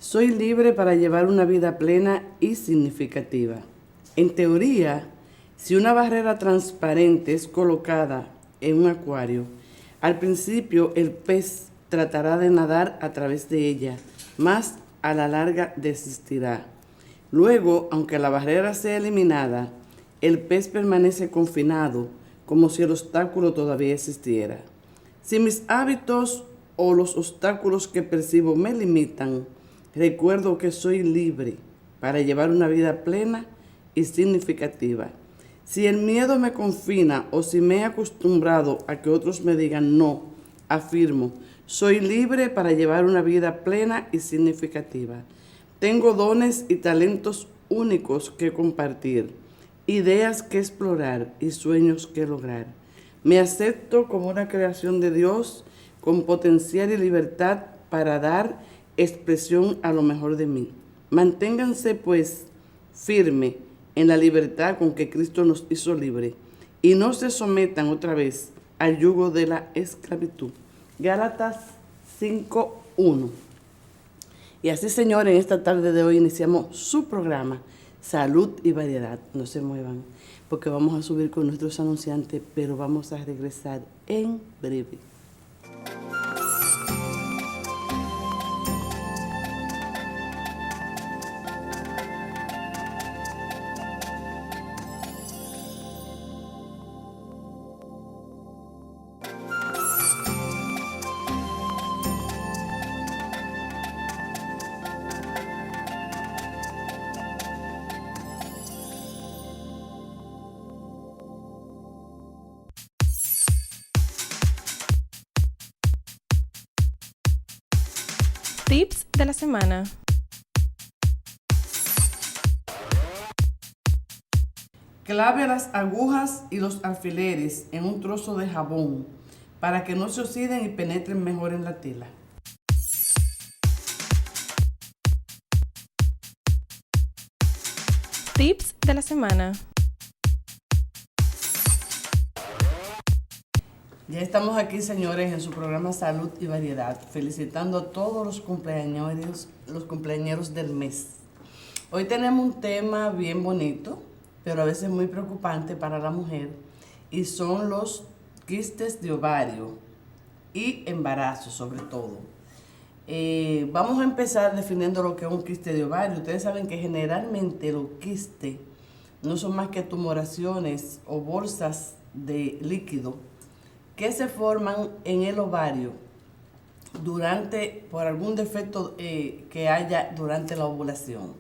Soy libre para llevar una vida plena y significativa. En teoría, si una barrera transparente es colocada en un acuario, al principio el pez tratará de nadar a través de ella, mas a la larga desistirá. Luego, aunque la barrera sea eliminada, el pez permanece confinado, como si el obstáculo todavía existiera. Si mis hábitos o los obstáculos que percibo me limitan, recuerdo que soy libre para llevar una vida plena y significativa. Si el miedo me confina o si me he acostumbrado a que otros me digan no, afirmo, soy libre para llevar una vida plena y significativa. Tengo dones y talentos únicos que compartir, ideas que explorar y sueños que lograr. Me acepto como una creación de Dios con potencial y libertad para dar expresión a lo mejor de mí. Manténganse pues firme en la libertad con que Cristo nos hizo libre y no se sometan otra vez al yugo de la esclavitud. Gálatas 5:1. Y así, señores, en esta tarde de hoy iniciamos su programa Salud y Variedad. No se muevan porque vamos a subir con nuestros anunciantes, pero vamos a regresar en breve. Tips de la semana. Clave las agujas y los alfileres en un trozo de jabón para que no se oxiden y penetren mejor en la tela. Tips de la semana. Ya estamos aquí, señores, en su programa Salud y Variedad, felicitando a todos los cumpleañeros del mes. Hoy tenemos un tema bien bonito, pero a veces muy preocupante para la mujer, y son los quistes de ovario y embarazo sobre todo. Vamos a empezar definiendo lo que es un quiste de ovario. Ustedes saben que generalmente los quistes no son más que tumoraciones o bolsas de líquido que se forman en el ovario por algún defecto que haya durante la ovulación.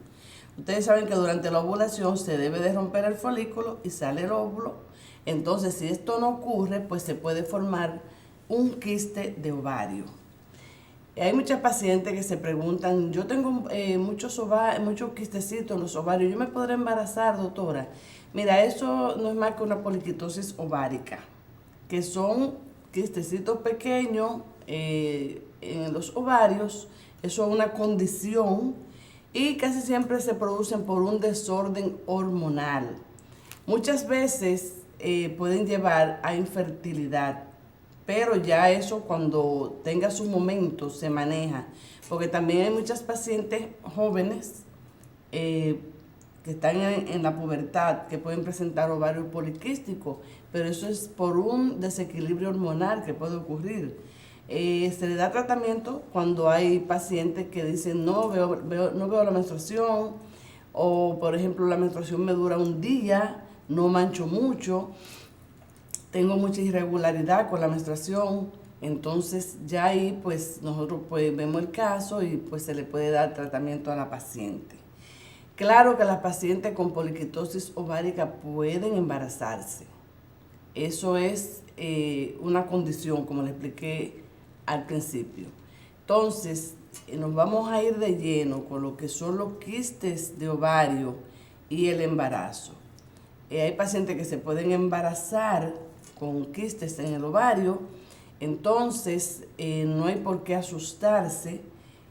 Ustedes saben que durante la ovulación se debe de romper el folículo y sale el óvulo. Entonces, si esto no ocurre, pues se puede formar un quiste de ovario. Hay muchas pacientes que se preguntan, yo tengo muchos quistecitos en los ovarios, ¿yo me podré embarazar, doctora? Mira, eso no es más que una poliquitosis ovárica, que son quistecitos pequeños en los ovarios. Eso es una condición y casi siempre se producen por un desorden hormonal. Muchas veces pueden llevar a infertilidad, pero ya eso cuando tenga su momento se maneja, porque también hay muchas pacientes jóvenes que están en la pubertad, que pueden presentar ovario poliquístico, pero eso es por un desequilibrio hormonal que puede ocurrir. Se le da tratamiento cuando hay pacientes que dicen no veo la menstruación, o por ejemplo la menstruación me dura un día, no mancho mucho, tengo mucha irregularidad con la menstruación. Entonces ya ahí pues nosotros pues vemos el caso y pues se le puede dar tratamiento a la paciente. Claro que las pacientes con poliquitosis ovárica pueden embarazarse. Eso es una condición, como le expliqué al principio. Entonces, nos vamos a ir de lleno con lo que son los quistes de ovario y el embarazo. Hay pacientes que se pueden embarazar con quistes en el ovario, entonces no hay por qué asustarse.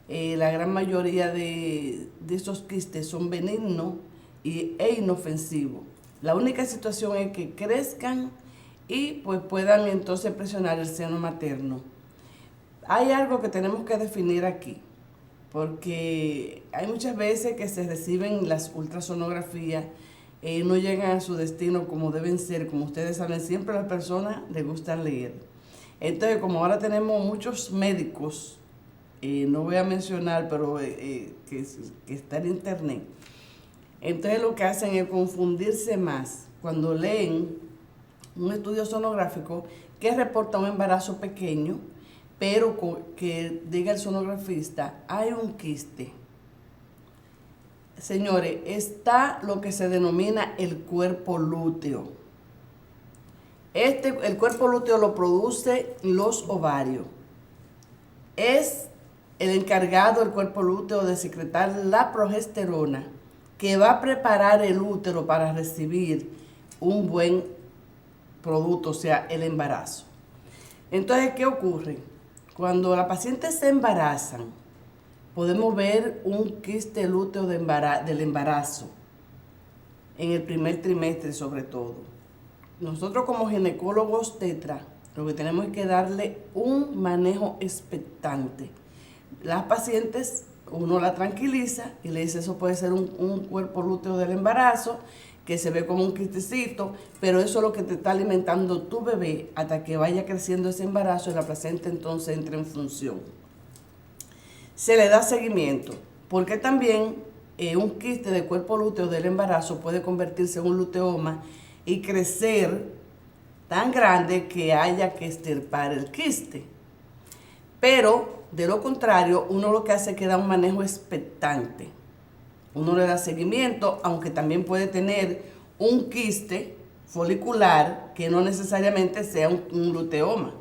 La gran mayoría de estos quistes son benignos e inofensivos. La única situación es que crezcan y pues puedan entonces presionar el seno materno. Hay algo que tenemos que definir aquí. porque hay muchas veces que se reciben las ultrasonografías y no llegan a su destino como deben ser. Como ustedes saben, siempre a las personas les gusta leer. Entonces, como ahora tenemos muchos médicos, no voy a mencionar, pero que está en internet, entonces lo que hacen es confundirse más cuando leen un estudio sonográfico que reporta un embarazo pequeño, pero que diga el sonografista, hay un quiste. Señores, está lo que se denomina el cuerpo lúteo. El cuerpo lúteo lo produce los ovarios. Es el encargado del cuerpo lúteo de secretar la progesterona que va a preparar el útero para recibir un buen producto, o sea, el embarazo. Entonces, ¿qué ocurre? Cuando la paciente se embaraza, podemos ver un quiste lúteo del embarazo, en el primer trimestre sobre todo. Nosotros como ginecólogos tetra, lo que tenemos es que darle un manejo expectante. Las pacientes, uno la tranquiliza y le dice, eso puede ser un cuerpo lúteo del embarazo, que se ve como un quistecito, pero eso es lo que te está alimentando tu bebé hasta que vaya creciendo ese embarazo y la placenta entonces entra en función. Se le da seguimiento, porque también un quiste de cuerpo lúteo del embarazo puede convertirse en un luteoma y crecer tan grande que haya que extirpar el quiste. Pero, de lo contrario, uno lo que hace es que da un manejo expectante. Uno le da seguimiento, aunque también puede tener un quiste folicular que no necesariamente sea un luteoma.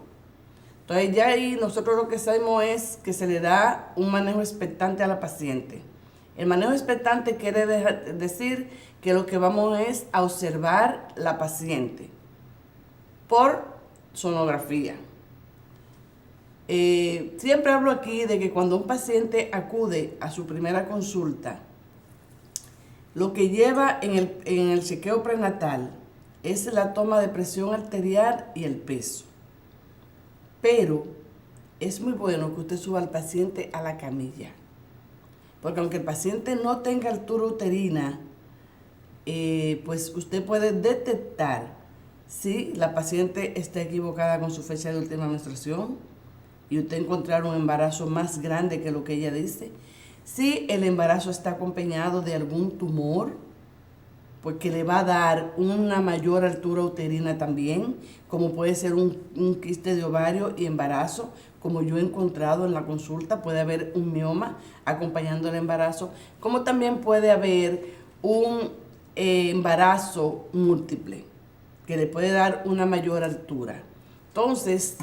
Entonces ya ahí nosotros lo que sabemos es que se le da un manejo expectante a la paciente. El manejo expectante quiere decir que lo que vamos es a observar la paciente por sonografía. Siempre hablo aquí de que cuando un paciente acude a su primera consulta, lo que lleva en el chequeo prenatal es la toma de presión arterial y el peso. Pero es muy bueno que usted suba al paciente a la camilla, porque aunque el paciente no tenga altura uterina, pues usted puede detectar si la paciente está equivocada con su fecha de última menstruación y usted encontrar un embarazo más grande que lo que ella dice. Si el embarazo está acompañado de algún tumor, porque le va a dar una mayor altura uterina también, como puede ser un quiste de ovario y embarazo, como yo he encontrado en la consulta, puede haber un mioma acompañando el embarazo, como también puede haber un embarazo múltiple, que le puede dar una mayor altura. Entonces,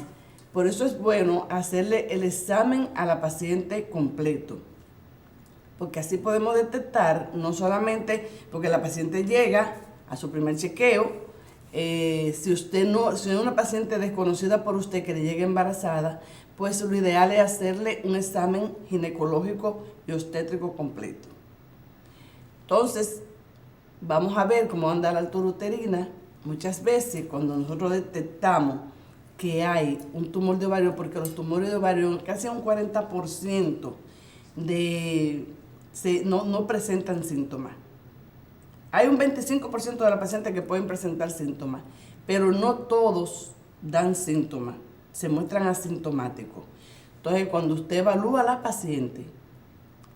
por eso es bueno hacerle el examen a la paciente completo, porque así podemos detectar, no solamente porque la paciente llega a su primer chequeo, si es una paciente desconocida por usted que le llegue embarazada, pues lo ideal es hacerle un examen ginecológico y obstétrico completo. Entonces, vamos a ver cómo anda la altura uterina. Muchas veces cuando nosotros detectamos que hay un tumor de ovario, porque los tumores de ovario casi un 40% no presentan síntomas. Hay un 25% de las pacientes que pueden presentar síntomas, pero no todos dan síntomas, se muestran asintomáticos. Entonces, cuando usted evalúa a la paciente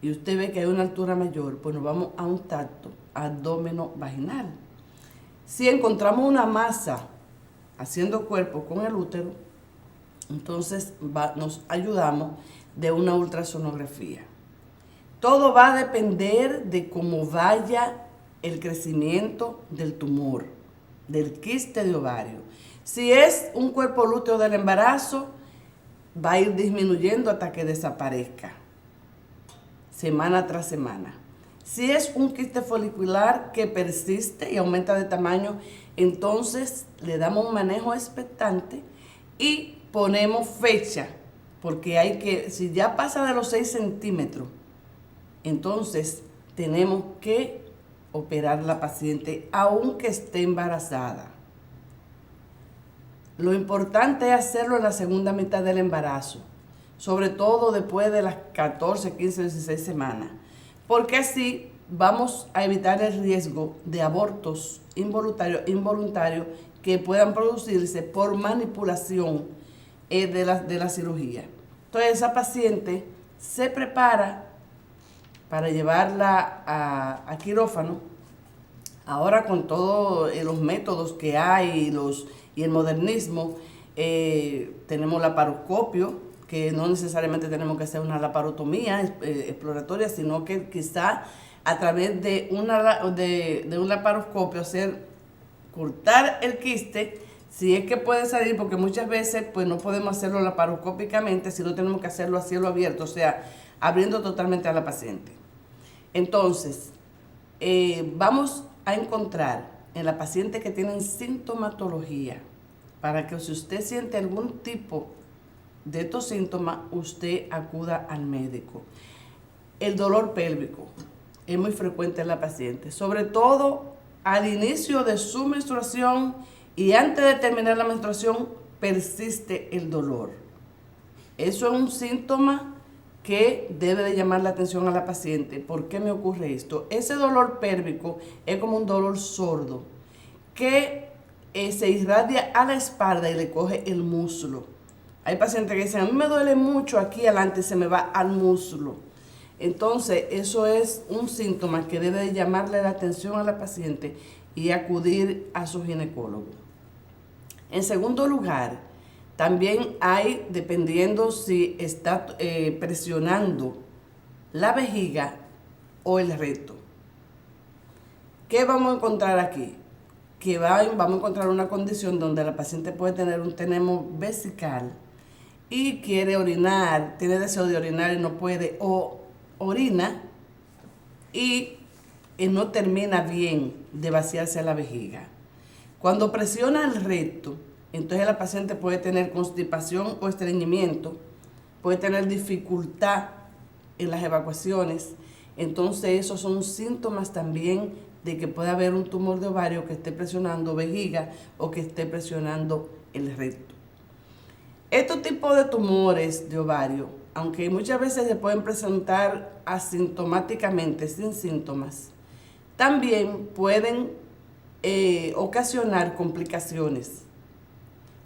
y usted ve que hay una altura mayor, pues nos vamos a un tacto abdomeno-vaginal. Si encontramos una masa haciendo cuerpo con el útero, entonces nos ayudamos de una ultrasonografía. Todo va a depender de cómo vaya el crecimiento del tumor, del quiste de ovario. Si es un cuerpo lúteo del embarazo, va a ir disminuyendo hasta que desaparezca, semana tras semana. Si es un quiste folicular que persiste y aumenta de tamaño, entonces le damos un manejo expectante y ponemos fecha, porque si ya pasa de los 6 centímetros, entonces tenemos que operar a la paciente aunque esté embarazada. Lo importante es hacerlo en la segunda mitad del embarazo, sobre todo después de las 14, 15, 16 semanas, porque así vamos a evitar el riesgo de abortos involuntarios que puedan producirse por manipulación de la cirugía. Entonces esa paciente se prepara para llevarla a quirófano. Ahora con todos los métodos que hay y el modernismo, tenemos laparoscopio, que no necesariamente tenemos que hacer una laparotomía exploratoria, sino que quizá a través de un laparoscopio cortar el quiste, si es que puede salir, porque muchas veces pues no podemos hacerlo laparoscópicamente, sino tenemos que hacerlo a cielo abierto, o sea, abriendo totalmente a la paciente. Entonces, vamos a encontrar en la paciente que tienen sintomatología, para que si usted siente algún tipo de estos síntomas, usted acuda al médico. El dolor pélvico es muy frecuente en la paciente, sobre todo al inicio de su menstruación y antes de terminar la menstruación persiste el dolor. Eso es un síntoma que debe de llamar la atención a la paciente. ¿Por qué me ocurre esto? Ese dolor pélvico es como un dolor sordo que se irradia a la espalda y le coge el muslo. Hay pacientes que dicen, a mí me duele mucho aquí adelante, se me va al muslo. Entonces, eso es un síntoma que debe de llamarle la atención a la paciente y acudir a su ginecólogo. En segundo lugar, también hay, dependiendo si está presionando la vejiga o el recto. ¿Qué vamos a encontrar aquí? Que vamos a encontrar una condición donde la paciente puede tener un tenemo vesical y quiere orinar, tiene deseo de orinar y no puede, o orina y no termina bien de vaciarse a la vejiga. Cuando presiona el recto, entonces la paciente puede tener constipación o estreñimiento, puede tener dificultad en las evacuaciones. Entonces esos son síntomas también de que puede haber un tumor de ovario que esté presionando vejiga o que esté presionando el recto. Estos tipos de tumores de ovario, aunque muchas veces se pueden presentar asintomáticamente, sin síntomas, también pueden ocasionar complicaciones.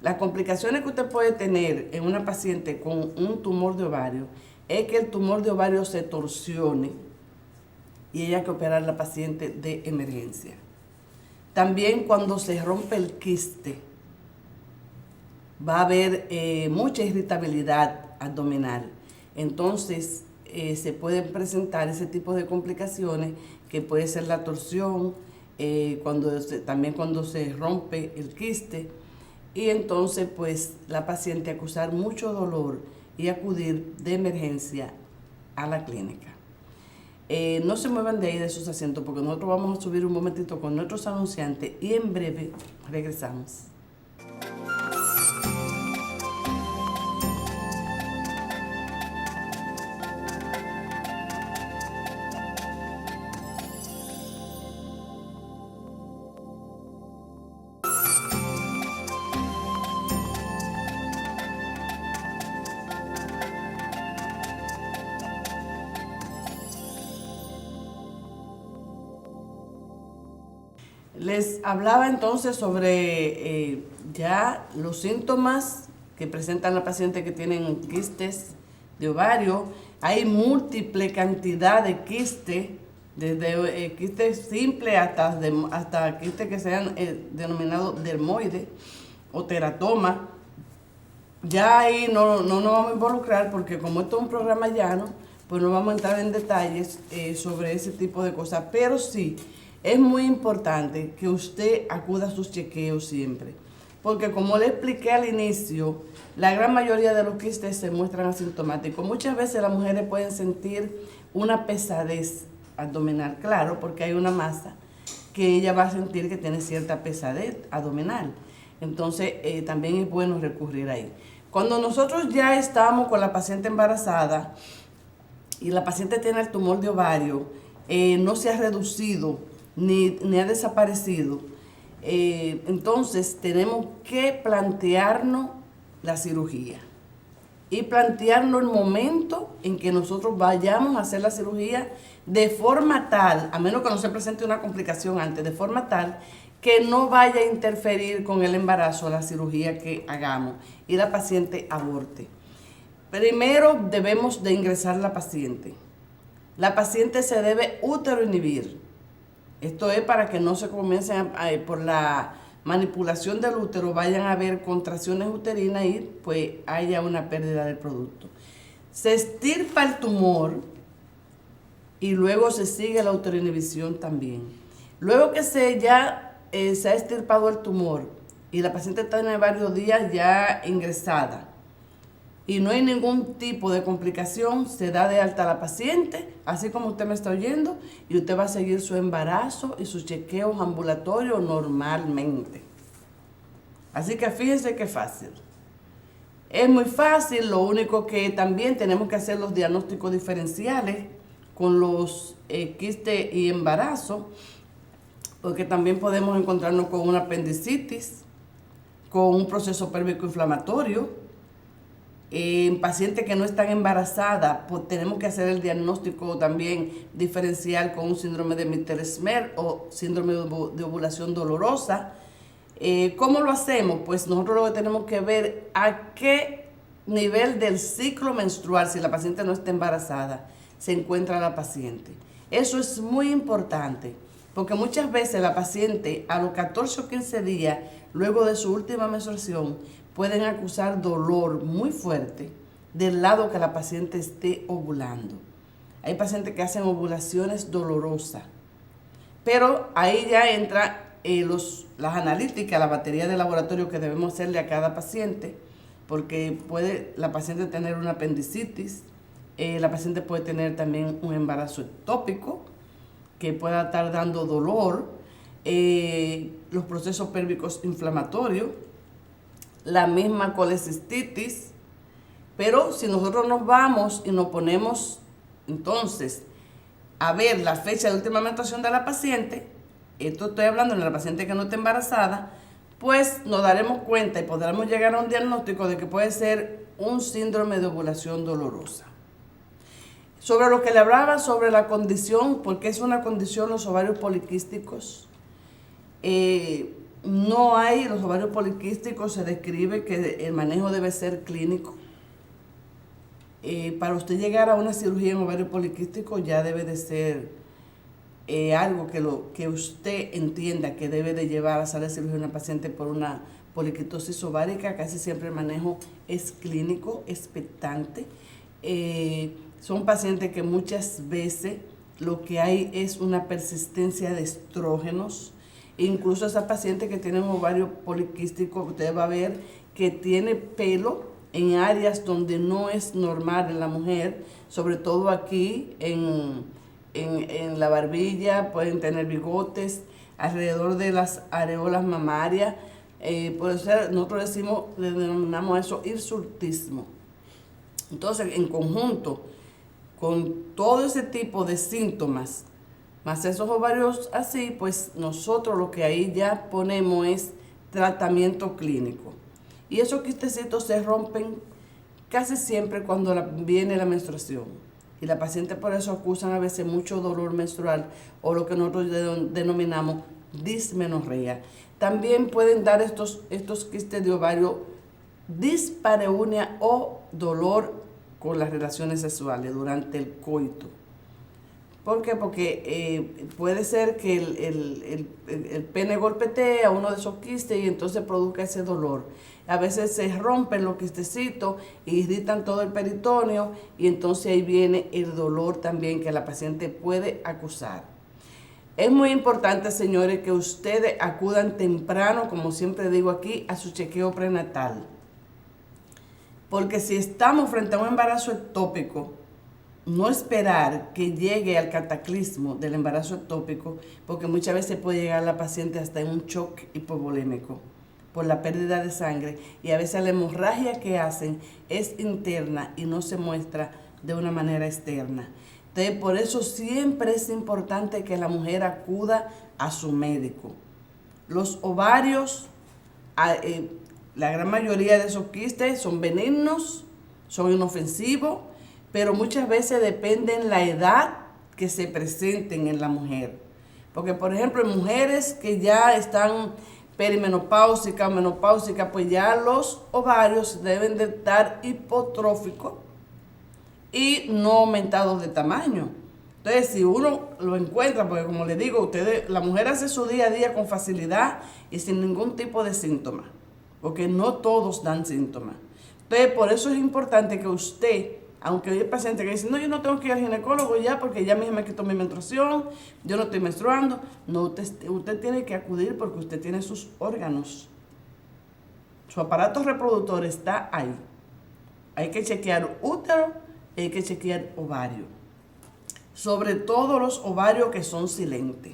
Las complicaciones que usted puede tener en una paciente con un tumor de ovario es que el tumor de ovario se torsione y haya que operar a la paciente de emergencia. También cuando se rompe el quiste, va a haber mucha irritabilidad abdominal. Entonces, se pueden presentar ese tipo de complicaciones que puede ser la torsión, también cuando se rompe el quiste. Y entonces, pues, la paciente acusar mucho dolor y acudir de emergencia a la clínica. No se muevan de ahí de sus asientos porque nosotros vamos a subir un momentito con nuestros anunciantes y en breve regresamos. Les hablaba entonces sobre ya los síntomas que presentan la paciente que tienen quistes de ovario. Hay múltiple cantidad de quistes, desde quistes simples hasta quistes que sean denominados dermoides o teratoma. Ya ahí no nos vamos a involucrar porque como esto es un programa llano, pues no vamos a entrar en detalles sobre ese tipo de cosas, pero sí es muy importante que usted acuda a sus chequeos siempre, porque como le expliqué al inicio, la gran mayoría de los quistes se muestran asintomáticos. Muchas veces las mujeres pueden sentir una pesadez abdominal, claro, porque hay una masa que ella va a sentir que tiene cierta pesadez abdominal. Entonces, también es bueno recurrir ahí. Cuando nosotros ya estamos con la paciente embarazada y la paciente tiene el tumor de ovario, no se ha reducido ni ha desaparecido, entonces tenemos que plantearnos la cirugía. y plantearnos el momento en que nosotros vayamos a hacer la cirugía de forma tal, a menos que no se presente una complicación antes, de forma tal que no vaya a interferir con el embarazo, la cirugía que hagamos y la paciente aborte. Primero debemos de ingresar a la paciente. La paciente se debe uteroinhibir. Esto es para que no se comiencen por la manipulación del útero, vayan a haber contracciones uterinas y pues haya una pérdida del producto. Se extirpa el tumor y luego se sigue la uteroinhibición también. Luego que se ha extirpado el tumor y la paciente tiene varios días ya ingresada y no hay ningún tipo de complicación, se da de alta a la paciente, así como usted me está oyendo, y usted va a seguir su embarazo y sus chequeos ambulatorios normalmente. Así que fíjense qué fácil. Es muy fácil, lo único que también tenemos que hacer los diagnósticos diferenciales con los quistes y embarazo, porque también podemos encontrarnos con una apendicitis, con un proceso pélvico inflamatorio. En pacientes que no están embarazadas, pues tenemos que hacer el diagnóstico también diferencial con un síndrome de Mitter-Smer o síndrome de ovulación dolorosa. ¿Cómo lo hacemos? Pues nosotros lo que tenemos que ver a qué nivel del ciclo menstrual, si la paciente no está embarazada, se encuentra la paciente. Eso es muy importante, porque muchas veces la paciente a los 14 o 15 días, luego de su última menstruación, pueden acusar dolor muy fuerte del lado que la paciente esté ovulando. Hay pacientes que hacen ovulaciones dolorosas, pero ahí ya entra las analíticas, la batería de laboratorio que debemos hacerle a cada paciente, porque puede la paciente tener una apendicitis, la paciente puede tener también un embarazo ectópico, que pueda estar dando dolor, los procesos pélvicos inflamatorios, la misma colecistitis. Pero si nosotros nos vamos y nos ponemos entonces a ver la fecha de última menstruación de la paciente, esto estoy hablando de la paciente que no está embarazada, pues nos daremos cuenta y podremos llegar a un diagnóstico de que puede ser un síndrome de ovulación dolorosa. Sobre lo que le hablaba sobre la condición, porque es una condición, los ovarios poliquísticos, no hay, los ovarios poliquísticos se describe que el manejo debe ser clínico. Para usted llegar a una cirugía en ovario poliquístico ya debe de ser algo que usted entienda que debe de llevar a sala de cirugía a una paciente por una poliquistosis ovárica. Casi siempre el manejo es clínico, expectante. Son pacientes que muchas veces lo que hay es una persistencia de estrógenos. Incluso esa paciente que tiene un ovario poliquístico, usted va a ver que tiene pelo en áreas donde no es normal en la mujer, sobre todo aquí en la barbilla, pueden tener bigotes, alrededor de las areolas mamarias. Por eso nosotros le denominamos a eso hirsutismo. Entonces, en conjunto con todo ese tipo de síntomas, más esos ovarios así, pues nosotros lo que ahí ya ponemos es tratamiento clínico. Y esos quistecitos se rompen casi siempre cuando viene la menstruación. Y la paciente por eso acusan a veces mucho dolor menstrual o lo que nosotros denominamos dismenorrea. También pueden dar estos quistes de ovario dispareunia o dolor con las relaciones sexuales durante el coito. ¿Por qué? Porque puede ser que el pene golpetee a uno de esos quistes y entonces produzca ese dolor. A veces se rompen los quistecitos y irritan todo el peritoneo y entonces ahí viene el dolor también que la paciente puede acusar. Es muy importante, señores, que ustedes acudan temprano, como siempre digo aquí, a su chequeo prenatal. Porque si estamos frente a un embarazo ectópico, no esperar que llegue al cataclismo del embarazo ectópico, porque muchas veces puede llegar la paciente hasta en un shock hipovolémico por la pérdida de sangre, y a veces la hemorragia que hacen es interna y no se muestra de una manera externa. Entonces, por eso siempre es importante que la mujer acuda a su médico. Los ovarios, la gran mayoría de esos quistes son benignos, son inofensivos, pero muchas veces depende en la edad que se presenten en la mujer. Porque, por ejemplo, en mujeres que ya están perimenopáusicas o menopáusicas, pues ya los ovarios deben de estar hipotróficos y no aumentados de tamaño. Entonces, si uno lo encuentra, porque como les digo, ustedes, la mujer hace su día a día con facilidad y sin ningún tipo de síntoma, porque no todos dan síntomas. Entonces, por eso es importante que usted, aunque hay pacientes que dicen, no, yo no tengo que ir al ginecólogo ya porque ya mismo me quitó mi menstruación, yo no estoy menstruando. No, usted tiene que acudir porque usted tiene sus órganos. Su aparato reproductor está ahí. Hay que chequear útero y hay que chequear ovario. Sobre todo los ovarios que son silentes.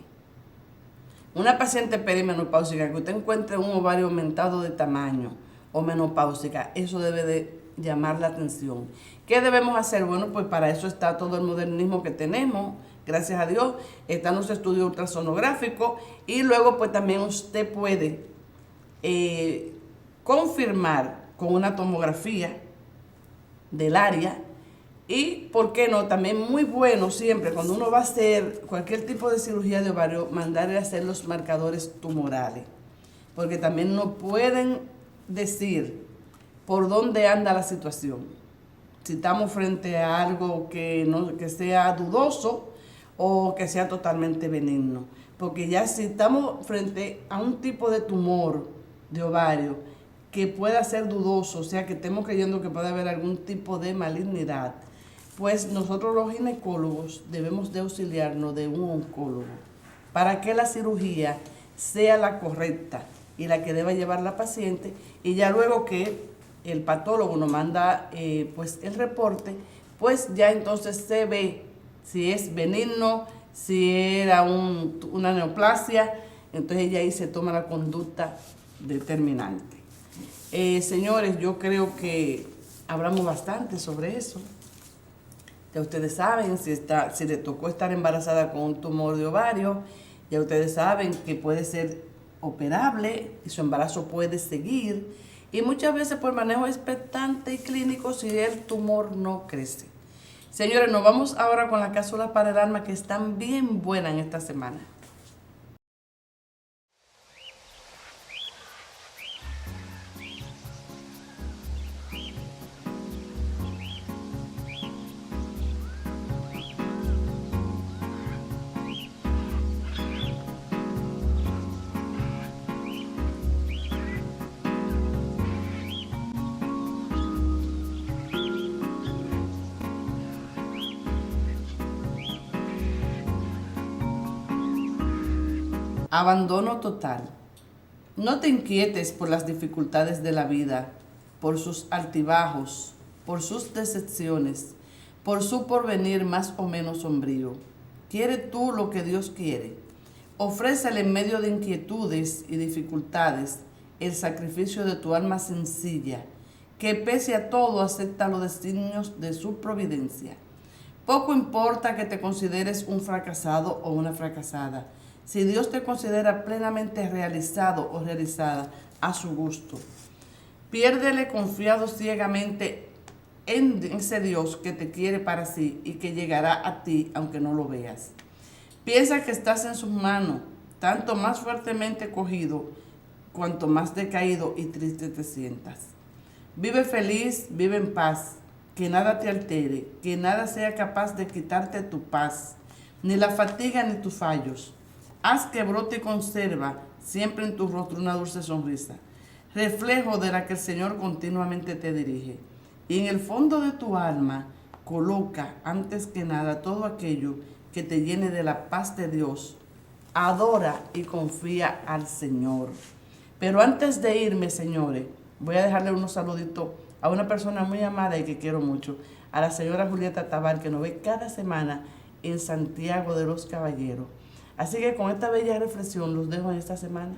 Una paciente perimenopáusica que usted encuentre un ovario aumentado de tamaño o menopáusica, eso debe de llamar la atención. ¿Qué debemos hacer? Bueno, pues para eso está todo el modernismo que tenemos, gracias a Dios, está nuestro estudio ultrasonográfico y luego pues también usted puede confirmar con una tomografía del área y, ¿por qué no? También muy bueno siempre cuando uno va a hacer cualquier tipo de cirugía de ovario, mandarle a hacer los marcadores tumorales, porque también no pueden decir por dónde anda la situación. Si estamos frente a algo que sea dudoso o que sea totalmente benigno. Porque ya si estamos frente a un tipo de tumor de ovario que pueda ser dudoso, o sea que estemos creyendo que puede haber algún tipo de malignidad, pues nosotros los ginecólogos debemos de auxiliarnos de un oncólogo para que la cirugía sea la correcta y la que deba llevar la paciente, y ya luego que el patólogo nos manda pues el reporte, pues ya entonces se ve si es benigno, si era una neoplasia, entonces ya ahí se toma la conducta determinante. Señores, yo creo que hablamos bastante sobre eso. Ya ustedes saben, si le tocó estar embarazada con un tumor de ovario, ya ustedes saben que puede ser operable y su embarazo puede seguir. Y muchas veces por manejo expectante y clínico si el tumor no crece. Señores, nos vamos ahora con las cápsulas para el alma que están bien buenas en esta semana. Abandono total. No te inquietes por las dificultades de la vida, por sus altibajos, por sus decepciones, por su porvenir más o menos sombrío. Quiere tú lo que Dios quiere. Ofrécele en medio de inquietudes y dificultades el sacrificio de tu alma sencilla, que pese a todo acepta los designios de su providencia. Poco importa que te consideres un fracasado o una fracasada, si Dios te considera plenamente realizado o realizada a su gusto. Piérdele confiado ciegamente en ese Dios que te quiere para sí y que llegará a ti aunque no lo veas. Piensa que estás en sus manos, tanto más fuertemente cogido, cuanto más decaído y triste te sientas. Vive feliz, vive en paz, que nada te altere, que nada sea capaz de quitarte tu paz, ni la fatiga ni tus fallos. Haz que brote y conserva siempre en tu rostro una dulce sonrisa, reflejo de la que el Señor continuamente te dirige. Y en el fondo de tu alma coloca antes que nada todo aquello que te llene de la paz de Dios. Adora y confía al Señor. Pero antes de irme, señores, voy a dejarle unos saluditos a una persona muy amada y que quiero mucho, a la señora Julieta Tabar, que nos ve cada semana en Santiago de los Caballeros. Así que con esta bella reflexión los dejo en esta semana.